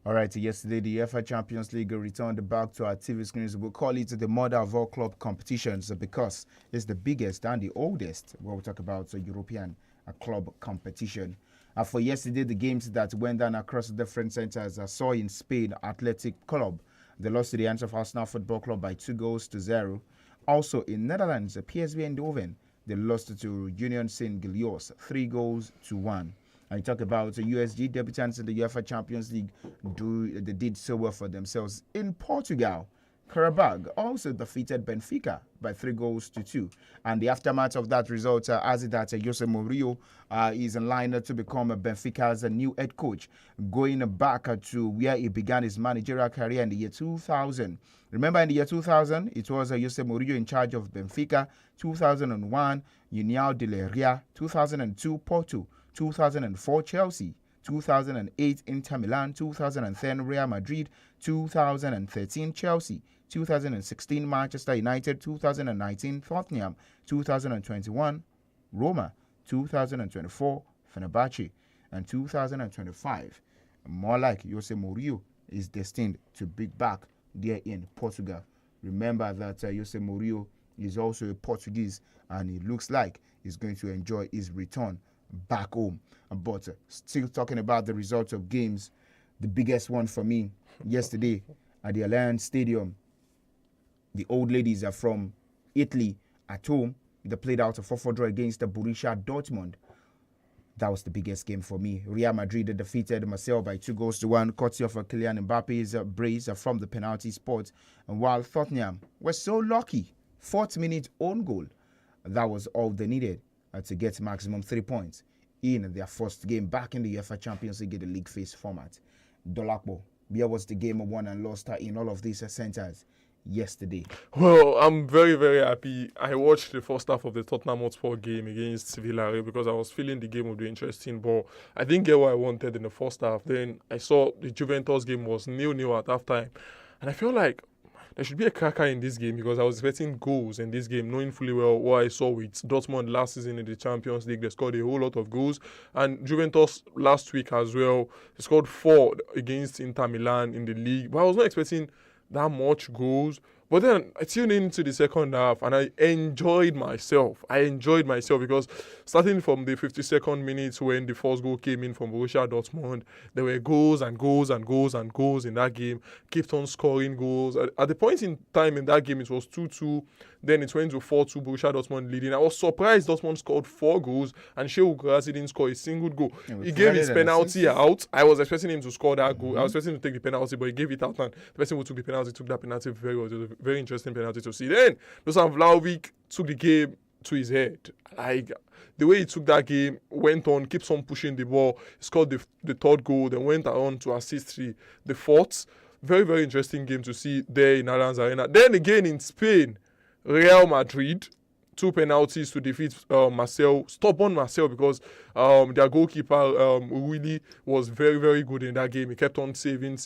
All right, yesterday the UEFA Champions League returned back to our TV screens. We'll call it the mother of all club competitions because it's the biggest and the oldest. We'll talk about the European club competition. For yesterday, the games that went down across different centers saw in Spain, Athletic Club. They lost to the hands of Arsenal Football Club by 2-0. Also in Netherlands, PSV Eindhoven, they lost to Union Saint-Gilloise 3-1. I talk about the USG debutants in the UEFA Champions League. They did so well for themselves. In Portugal, Karabag also defeated Benfica by 3-2. And the aftermath of that result has it that Jose Mourinho is in line to become Benfica's new head coach, going back to where he began his managerial career in the year 2000. Remember, in the year 2000, it was Jose Mourinho in charge of Benfica. 2001, União de Leiria. 2002, Porto. 2004, Chelsea. 2008, Inter Milan. 2010, Real Madrid. 2013, Chelsea. 2016, Manchester United. 2019, Tottenham. 2021, Roma. 2024, Fenerbahce. And 2025, more like Jose Mourinho is destined to be back there in Portugal. Remember that Jose Mourinho is also a Portuguese, and it looks like he's going to enjoy his return back home. But still talking about the results of games, the biggest one for me yesterday at the Allianz Stadium, the old ladies are from Italy at home. They played out a 4-4 draw against the Borussia Dortmund. That was the biggest game for me. Real Madrid defeated Marseille by 2-1, courtesy of Kylian Mbappe's brace from the penalty spot. And while Tottenham was so lucky, 4th minute own goal, that was all they needed to get maximum 3 points in their first game back in the UEFA Champions League in the league phase format. DOLAPO, where was the game of won and lost in all of these centers yesterday? Well, I'm very, very happy. I watched the first half of the Tottenham Hotspur game against Villarreal because I was feeling the game would be interesting, but I didn't get what I wanted in the first half. Then I saw the Juventus game was 0-0 at halftime, and I felt like there should be a cracker in this game because I was expecting goals in this game, knowing fully well what I saw with Dortmund last season in the Champions League. They scored a whole lot of goals. And Juventus last week as well, they scored 4 against Inter Milan in the league. But I was not expecting that much goals. But then I tuned into the second half and I enjoyed myself. Because starting from the 52nd minute when the first goal came in from Borussia Dortmund, there were goals and goals and goals and goals in that game. Kept on scoring goals. At the point in time in that game, it was 2-2. Then it went to 4-2, Borussia Dortmund leading. I was surprised Dortmund scored 4 goals and 𝐂𝐿 didn't score a single goal. He gave his penalty out. I was expecting him to score that goal. I was expecting him to take the penalty, but he gave it out, and the person who took the penalty took that penalty very well. It was a very interesting penalty to see. Then Dusan Vlahovic took the game to his head. Like, the way he took that game, went on, keeps on pushing the ball, scored the 3rd goal, then went on to assist the 4th. Very, very interesting game to see there in Allianz Arena. Then again in Spain, Real Madrid, 2 penalties to defeat Marseille. Stubborn Marseille because their goalkeeper really was very, very good in that game. He kept on saving.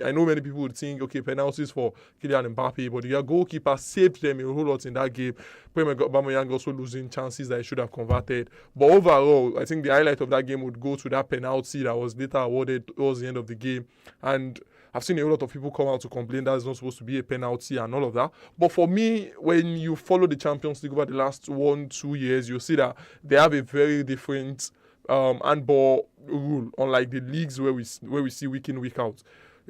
I know many people would think, okay, penalties for Kylian Mbappe, but their goalkeeper saved them a whole lot in that game. Aubameyang also losing chances that he should have converted. But overall, I think the highlight of that game would go to that penalty that was later awarded towards the end of the game. And I've seen a lot of people come out to complain that it's not supposed to be a penalty and all of that. But for me, when you follow the Champions League over the last 1-2 years, you'll see that they have a very different handball rule, unlike the leagues where we see week in, week out.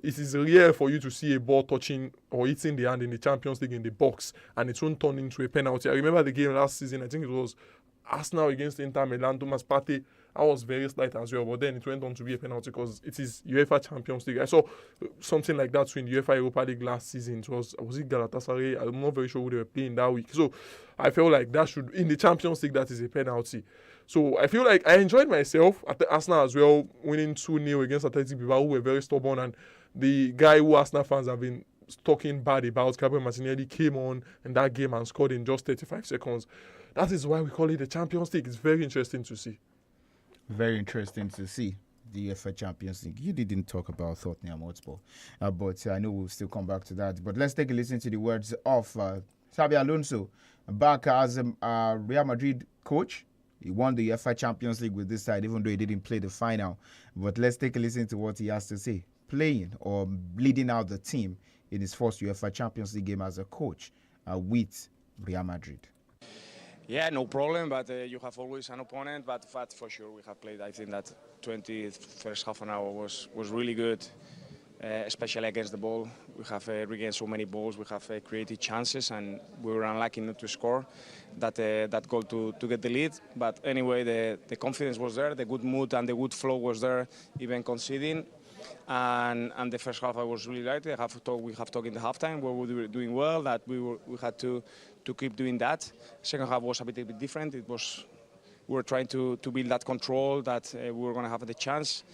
It is rare for you to see a ball touching or hitting the hand in the Champions League in the box and it won't turn into a penalty. I remember the game last season, I think it was Arsenal against Inter Milan, Thomas Partey. I was very slight as well, but then it went on to be a penalty because it is UEFA Champions League. I saw something like that in the UEFA Europa League last season. It was it Galatasaray? I'm not very sure who they were playing that week. So I felt like that should, in the Champions League, that is a penalty. So I feel like I enjoyed myself at the Arsenal as well, winning 2-0 against Athletic Bilbao, who were very stubborn. And the guy who Arsenal fans have been talking bad about, Gabriel Martinelli, came on in that game and scored in just 35 seconds. That is why we call it the Champions League. It's very interesting to see. Very interesting to see the UEFA Champions League. You didn't talk about Tottenham Hotspur, but I know we'll still come back to that. But let's take a listen to the words of Xabi Alonso, back as a Real Madrid coach. He won the UEFA Champions League with this side, even though he didn't play the final. But let's take a listen to what he has to say. playing or leading out the team in his first UEFA Champions League game as a coach with Real Madrid. Yeah, no problem, but you have always an opponent, but for sure we have played. I think that first half an hour was really good, especially against the ball. We have regained so many balls, we have created chances, and we were unlucky not to score that goal to get the lead. But anyway, the confidence was there, the good mood and the good flow was there, even conceding. And the first half I was really light. We have talked in the halftime where we were doing well, that we had to keep doing that. Second half was a bit different. We were trying to build that control, that we were going to have the chance.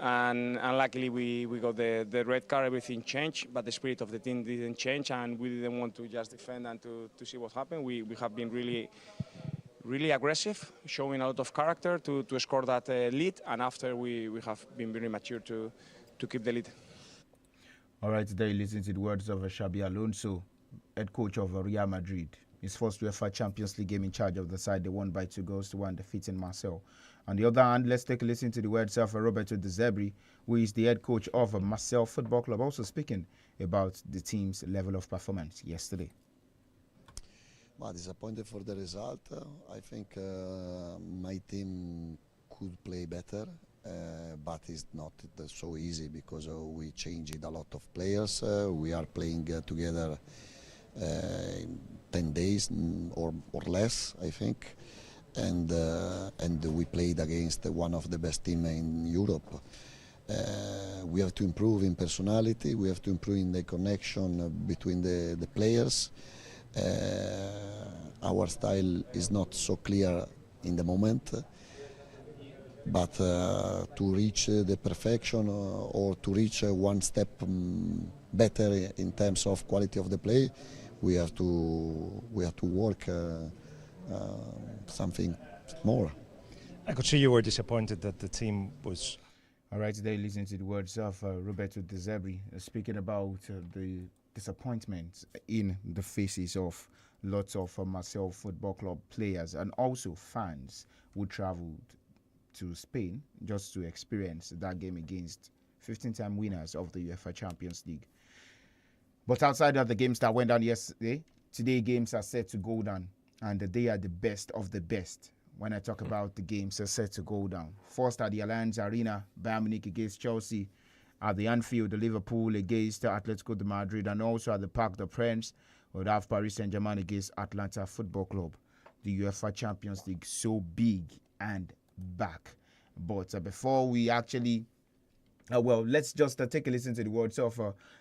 And luckily we got the red card, everything changed, but the spirit of the team didn't change, and we didn't want to just defend and to see what happened. We have been really aggressive, showing a lot of character to score that lead, and after we have been very mature to keep the lead. All right, today listen to the words of Xabi Alonso, head coach of Real Madrid. His first UEFA Champions League game in charge of the side. They won by 2-1, defeating Marseille. On the other hand, let's take a listen to the words of Roberto De Zerbi, who is the head coach of Marseille Football Club, also speaking about the team's level of performance yesterday. Well, disappointed for the result. I think my team could play better, but it's not so easy because we changed a lot of players. We are playing together 10 days or less, I think, and we played against one of the best teams in Europe. We have to improve in personality. We have to improve in the connection between the players. Our style is not so clear in the moment, but to reach the perfection or to reach one step better in terms of quality of the play, we have to work something more. I could see you were disappointed that the team was. All right, today listen to the words of Roberto De Zerbi speaking about the disappointment in the faces of lots of Marseille Football Club players and also fans who traveled to Spain just to experience that game against 15-time winners of the UEFA Champions League. But outside of the games that went down yesterday, today games are set to go down, and they are the best of the best. When I talk about the games are set to go down, first at the Allianz Arena, Bayern Munich against Chelsea. At the Anfield, the Liverpool against Atletico de Madrid, and also at the Parc des Princes, we'll have Paris Saint-Germain against Atlanta Football Club. The UEFA Champions League so big and back. But before we actually, let's just take a listen to the words of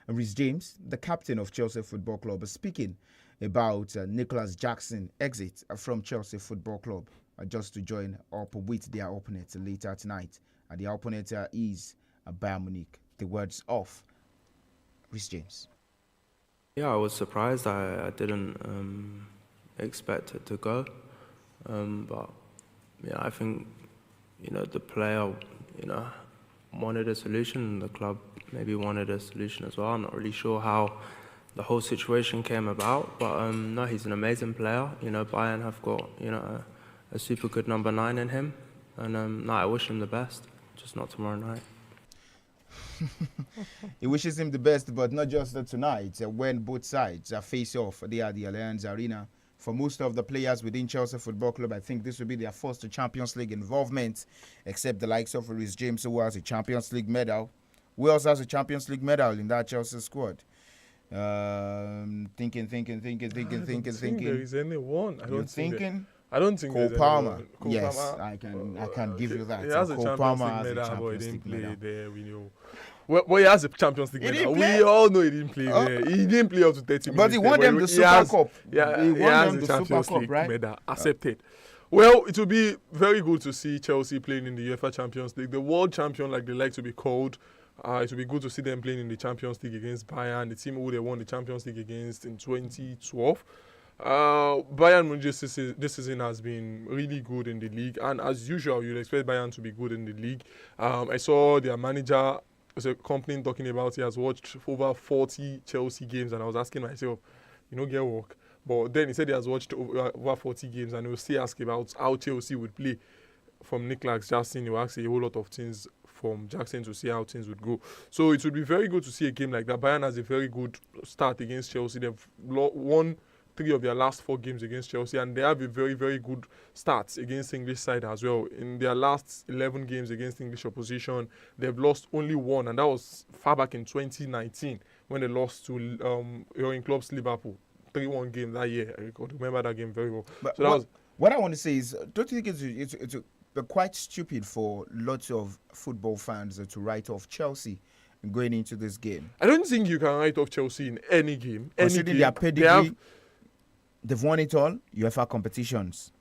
Reece James, the captain of Chelsea Football Club, speaking about Nicholas Jackson's exit from Chelsea Football Club, just to join up with their opponent later tonight. And the opponent is Bayern Munich. The words of Reece James. Yeah, I was surprised. I didn't expect it to go, but yeah, I think the player wanted a solution. The club maybe wanted a solution as well. I'm not really sure how the whole situation came about, but no, he's an amazing player. Bayern have got a super good number 9 in him, and no, I wish him the best. Just not tomorrow night. He wishes him the best, but not just tonight. When both sides face off, they are the Allianz Arena. For most of the players within Chelsea Football Club, I think this will be their first Champions League involvement, except the likes of Reece James, who has a Champions League medal. Who else has a Champions League medal in that Chelsea squad? Thinking. There is anyone. I don't think Cole there's Palmer. anyone. Cole Yes, Palmer. I can give you that. He has a Cole Champions Palmer League has a medal, but he Champions didn't League play medal. there. We know. Well, he has a Champions League medal. We all know he didn't play there. He didn't play up to 30 minutes. But he won them the Super Cup. Yeah, he he won has them the the Super Champions Cup, League right? medal. Accepted. Well, it will be very good to see Chelsea playing in the UEFA Champions League. The world champion, like they like to be called. It will be good to see them playing in the Champions League against Bayern, the team who they won the Champions League against in 2012. Bayern Munich this season has been really good in the league, and as usual, you'd expect Bayern to be good in the league. I saw their manager was a company talking about he has watched over 40 Chelsea games, and I was asking myself, get work. But then he said he has watched over 40 games, and he will still ask about how Chelsea would play. From Nicholas Jackson, he will ask a whole lot of things from Jackson to see how things would go. So it would be very good to see a game like that. Bayern has a very good start against Chelsea. They've won 3 of their last 4 games against Chelsea, and they have a very, very good start against English side as well. In their last 11 games against English opposition, they've lost only 1, and that was far back in 2019 when they lost to Jurgen Klopp's Liverpool. 3-1 game that year. I could remember that game very well. But So what I want to say is, don't you think it's quite stupid for lots of football fans to write off Chelsea going into this game? I don't think you can write off Chelsea in any game. Considering their pedigree, they've won it all, UEFA competitions,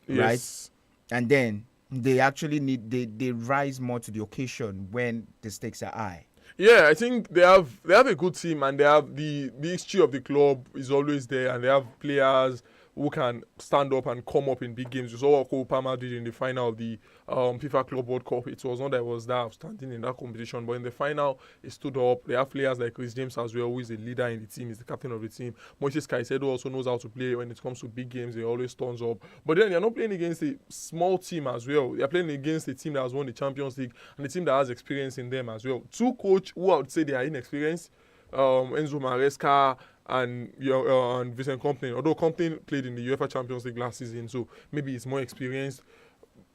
right? And then they actually they rise more to the occasion when the stakes are high. Yeah, I think they have a good team, and they have the history of the club is always there, and they have players who can stand up and come up in big games. You saw what Cole Palmer did in the final of the FIFA Club World Cup. It was not that it was that outstanding in that competition, but in the final, he stood up. They have players like Reece James as well, who is a leader in the team, he's the captain of the team. Moises Caicedo also knows how to play when it comes to big games. He always turns up. But then they're not playing against a small team as well. They're playing against a team that has won the Champions League and a team that has experience in them as well. 2 coaches who I would say they are inexperienced, Enzo Maresca and Vincent Kompany. Although Kompany played in the UEFA Champions League last season, so maybe he's more experienced.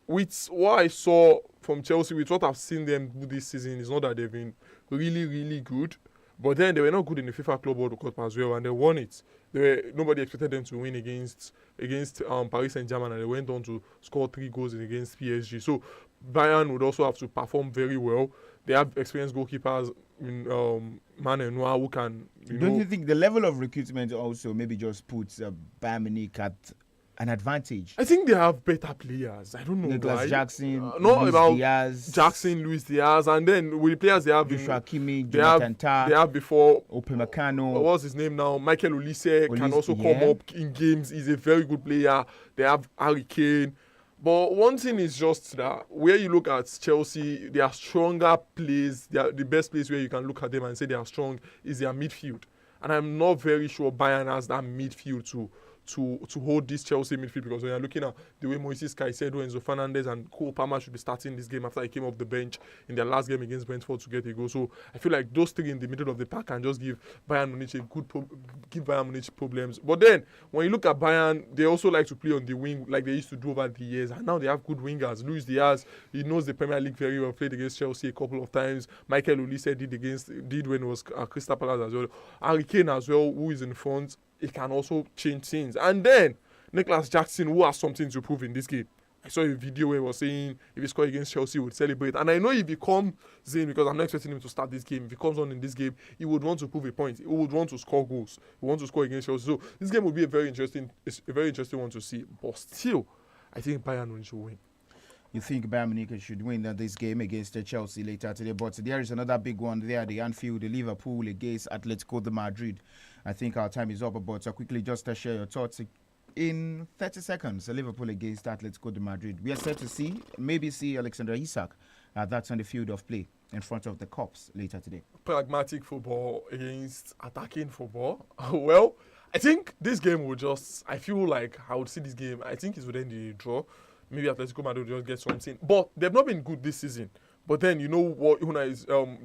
With what I saw from Chelsea, with what I've seen them do this season, it's not that they've been really, really good, but then they were not good in the FIFA Club World Cup as well, and they won it. Nobody expected them to win against Paris Saint-Germain, and they went on to score 3 goals against PSG. So Bayern would also have to perform very well. They have experienced goalkeepers in Man and Noir who can. Don't you think the level of recruitment also maybe just puts Bayern Munich at an advantage? I think they have better players. I don't know why. Jackson, not Luis about Diaz, Jackson, Luis Diaz, and then with the players they have. Joshua Kimmich, they Jonathan Tah, they have before. Upamecano. What's his name now? Michael Olise can also come up in games. He's a very good player. They have Harry Kane. But one thing is just that where you look at Chelsea, their stronger plays, the best place where you can look at them and say they are strong is their midfield. And I'm not very sure Bayern has that midfield to hold this Chelsea midfield, because when you're looking at the way Moises Caicedo, Enzo Fernandez and Cole Palmer should be starting this game after he came off the bench in their last game against Brentford to get a goal. So I feel like those 3 in the middle of the pack can just give Bayern Munich give Bayern Munich problems. But then when you look at Bayern, they also like to play on the wing like they used to do over the years, and now they have good wingers. Luis Diaz, he knows the Premier League very well, played against Chelsea a couple of times. Michael Olise did when it was Crystal Palace as well. Harry Kane as well, who is in front. It can also change things. And then Nicholas Jackson, who has something to prove in this game. I saw a video where he was saying if he scored against Chelsea, he would celebrate. And I know if he comes in, because I'm not expecting him to start this game, if he comes on in this game, he would want to prove a point. He would want to score goals. He wants to score against Chelsea. So this game will be a very interesting one to see. But still, I think Bayern Munich should win. You think Bayern Munich should win this game against Chelsea later today? But there is another big one there, the Anfield, the Liverpool against Atletico de Madrid. I think our time is up, but quickly just to share your thoughts. In 30 seconds, Liverpool against Atletico de Madrid. We are set to see Alexander Isak. That's on the field of play in front of the Cops later today. Pragmatic football against attacking football. Well, I think this game I feel like I would see this game. I think it would end in a draw. Maybe Atletico Madrid will just get something. But they've not been good this season. But then you know what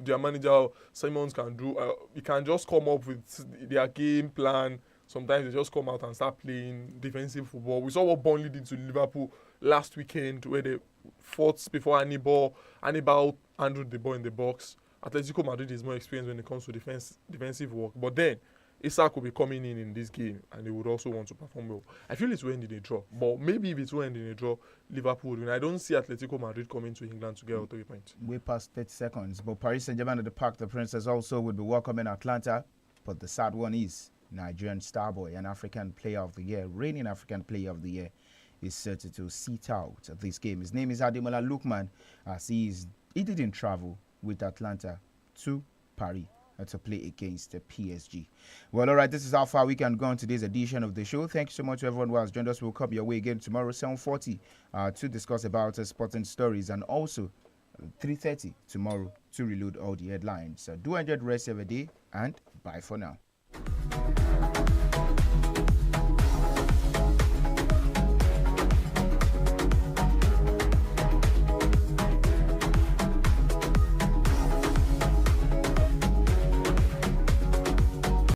their manager Simons can do. He can just come up with their game plan. Sometimes they just come out and start playing defensive football. We saw what Burnley did to Liverpool last weekend, where they fought before Hannibal handled the ball in the box. Atletico Madrid is more experienced when it comes to defensive work. But then Isak will be coming in this game, and they would also want to perform well. I feel it will end in a draw, but maybe if it will end in a draw, Liverpool would win. I don't see Atletico Madrid coming to England to get all 3 points. Way past 30 seconds, but Paris Saint-Germain at the Parc des Princes also would be welcoming Atlanta, but the sad one is Nigerian star boy and African Player of the Year, reigning African Player of the Year, is set to sit out this game. His name is Ademola Lookman, as he didn't travel with Atlanta to Paris to play against the PSG. Well, all right, this is how far we can go on today's edition of the show. Thank you so much to everyone who has joined us. We'll come your way again tomorrow, 7:40, to discuss about sporting stories, and also 3:30 tomorrow to reload all the headlines. Do enjoy the rest of the day, and bye for now.